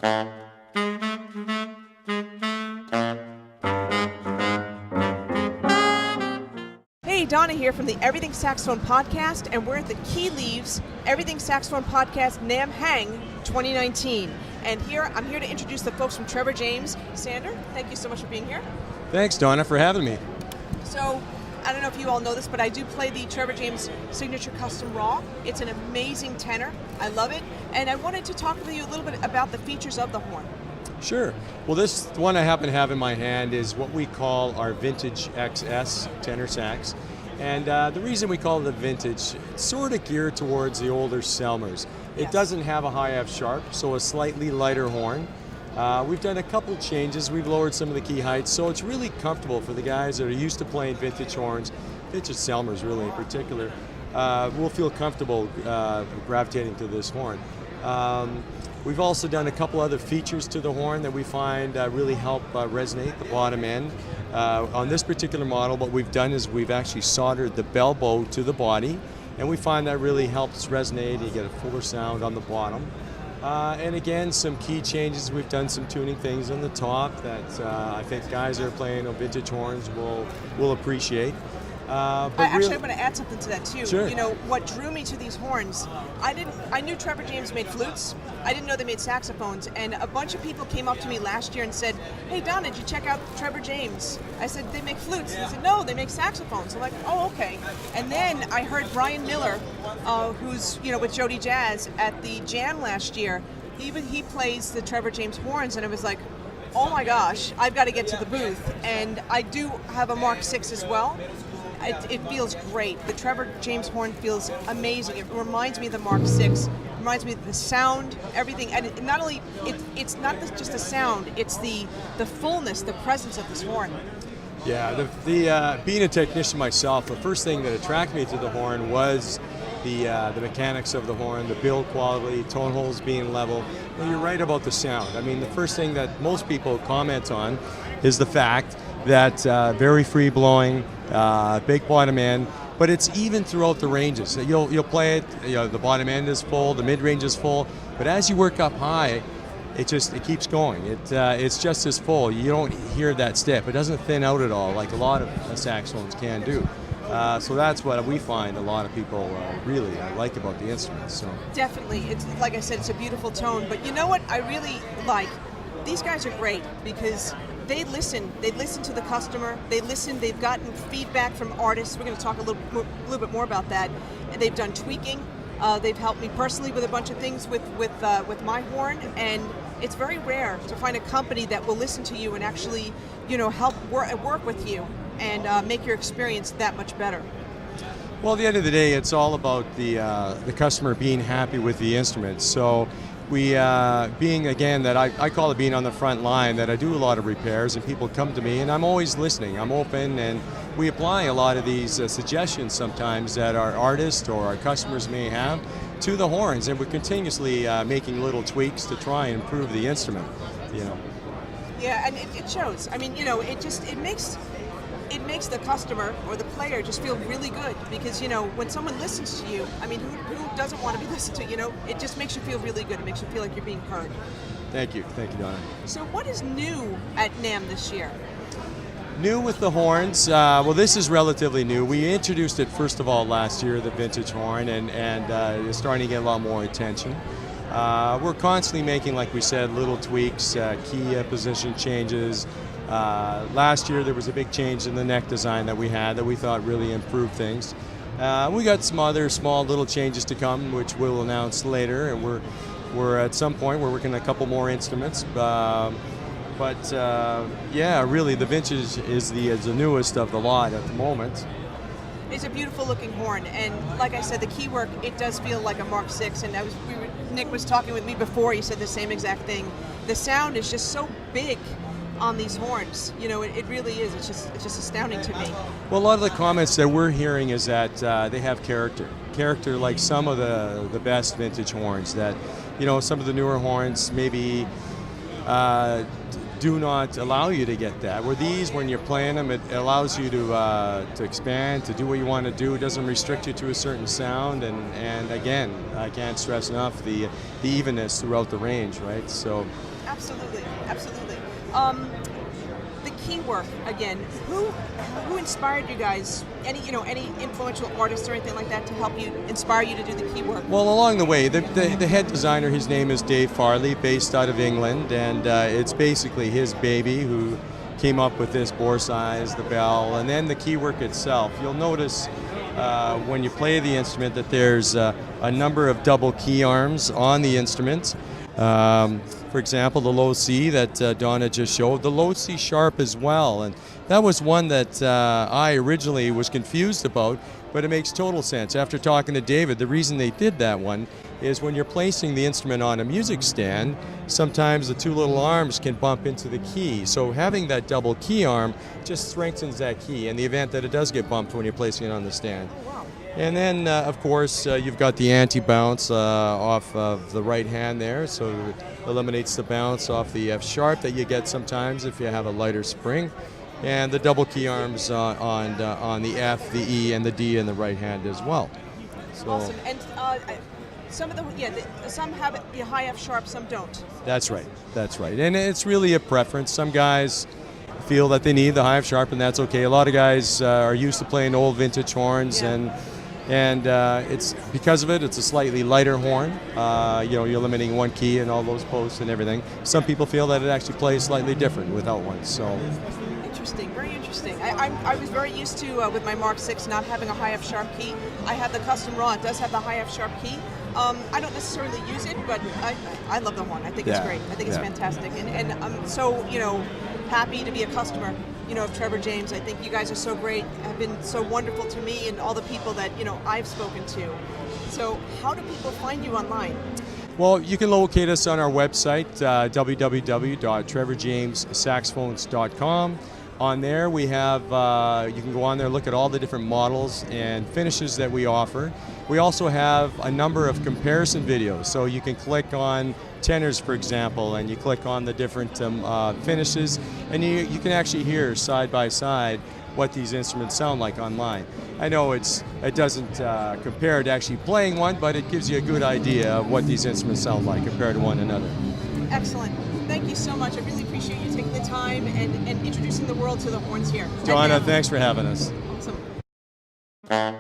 Hey, Donna here from the Everything Saxophone Podcast, and we're at the Key Leaves Everything Saxophone Podcast NAMM Hang 2019. And I'm here to introduce the folks from Trevor James. Sander, thank you so much for being here. Thanks, Donna, for having me. So, I don't know if you all know this, but I do play the Trevor James Signature Custom Raw. It's an amazing tenor. I love it. And I wanted to talk with you a little bit about the features of the horn. Sure. Well, this one I happen to have in my hand is what we call our Vintage XS tenor sax. And the reason we call it a vintage, it's sort of geared towards the older Selmers. It doesn't have a high F sharp, so a slightly lighter horn. We've done a couple changes. We've lowered some of the key heights, so it's really comfortable for the guys that are used to playing vintage horns, vintage Selmers really in particular. Will feel comfortable gravitating to this horn. We've also done a couple other features to the horn that we find really help resonate the bottom end. On this particular model, what we've done is we've actually soldered the bell bow to the body, and we find that really helps resonate. You get a fuller sound on the bottom. And again, some key changes. We've done some tuning things on the top that I think guys that are playing on vintage horns will appreciate. I'm going to add something to that too. Sure. You know, what drew me to these horns, I knew Trevor James made flutes. I didn't know they made saxophones, and a bunch of people came up to me last year and said, "Hey Donna, did you check out Trevor James?" I said, "They make flutes." They said, "No, they make saxophones." I'm like, "Oh, okay." And then I heard Brian Miller, who's with Jody Jazz at the Jam last year. Even he plays the Trevor James horns, and it was like, oh my gosh, I've got to get to the booth. And I do have a Mark 6 as well. It feels great. The Trevor James horn feels amazing. It reminds me of the Mark 6. It reminds me of the sound, everything. And not only, it's not just the sound, it's the fullness, the presence of this horn. Yeah, being a technician myself, the first thing that attracted me to the horn was the mechanics of the horn, the build quality, tone holes being level. Well, you're right about the sound. I mean, the first thing that most people comment on is the fact that very free blowing, big bottom end, but it's even throughout the ranges. You'll play it, the bottom end is full, the mid range is full, but as you work up high, it keeps going. It's just as full. You don't hear that step. It doesn't thin out at all like a lot of saxophones can do. So that's what we find a lot of people really like about the instrument. So definitely, it's like I said, it's a beautiful tone. But you know what I really like? These guys are great because they listen. They listen to the customer. They listen. They've gotten feedback from artists. We're going to talk a little bit more about that. And they've done tweaking. They've helped me personally with a bunch of things with my horn, and it's very rare to find a company that will listen to you and actually, help work with you and make your experience that much better. Well, at the end of the day, it's all about the customer being happy with the instrument. So we, being again that I call it being on the front line, that I do a lot of repairs and people come to me and I'm always listening. I'm open and we apply a lot of these suggestions sometimes that our artists or our customers may have to the horns, and we're continuously making little tweaks to try and improve the instrument. Yeah, and it shows. I mean, it makes the customer or the player just feel really good because, when someone listens to you, I mean, who doesn't want to be listened to, it just makes you feel really good. It makes you feel like you're being heard. Thank you, Donna. So what is new at NAMM this year? New with the horns, well, this is relatively new. We introduced it first of all last year, the vintage horn, and it's starting to get a lot more attention. We're constantly making, like we said, little tweaks, key position changes. Last year there was a big change in the neck design that we had that we thought really improved things. We got some other small little changes to come, which we'll announce later, and we're at some point we're working on a couple more instruments. But yeah, really the vintage is the newest of the lot at the moment. It's a beautiful looking horn, and like I said, the key work, it does feel like a Mark 6, and Nick was talking with me before, he said the same exact thing. The sound is just so big on these horns. It really is. It's just astounding to me. Well, a lot of the comments that we're hearing is that they have character like some of the best vintage horns, that some of the newer horns maybe do not allow you to get that. Where these, when you're playing them, it allows you to expand, to do what you want to do. It doesn't restrict you to a certain sound, and again, I can't stress enough the evenness throughout the range, right? So, absolutely. The key work again. Who inspired you guys? Any influential artists or anything like that to help you inspire you to do the key work? Well, along the way, the head designer, his name is Dave Farley, based out of England, and it's basically his baby who came up with this bore size, the bell, and then the key work itself. You'll notice when you play the instrument that there's a number of double key arms on the instrument. For example, the low C that Donna just showed, the low C sharp as well, and that was one that I originally was confused about, but it makes total sense. After talking to David, the reason they did that one is when you're placing the instrument on a music stand, sometimes the two little arms can bump into the key, so having that double key arm just strengthens that key in the event that it does get bumped when you're placing it on the stand. And then, of course, you've got the anti-bounce off of the right hand there, so it eliminates the bounce off the F sharp that you get sometimes if you have a lighter spring. And the double key arms on the F, the E, and the D in the right hand as well. So, awesome. And some have the high F sharp, some don't. That's right. And it's really a preference. Some guys feel that they need the high F sharp, and that's okay. A lot of guys are used to playing old vintage horns, and it's because of it. It's a slightly lighter horn. You're limiting one key and all those posts and everything. Some people feel that it actually plays slightly different without one. So interesting, very interesting. I was very used to with my Mark 6 not having a high F sharp key. I have the custom raw. It does have the high F sharp key. I don't necessarily use it, but I love the horn. I think it's great. I think it's fantastic, and I'm so happy to be a customer of Trevor James. I think you guys are so great, have been so wonderful to me and all the people that I've spoken to. So how do people find you online? Well, you can locate us on our website, www.trevorjamessaxophones.com. On there we have, you can go on there, look at all the different models and finishes that we offer. We also have a number of comparison videos, so you can click on tenors, for example, and you click on the different finishes, and you can actually hear side by side what these instruments sound like online. I know it doesn't compare to actually playing one, but it gives you a good idea of what these instruments sound like compared to one another. Excellent. Thank you so much. I really appreciate you taking the time and introducing the world to the horns here. Donna, thanks for having us. Awesome.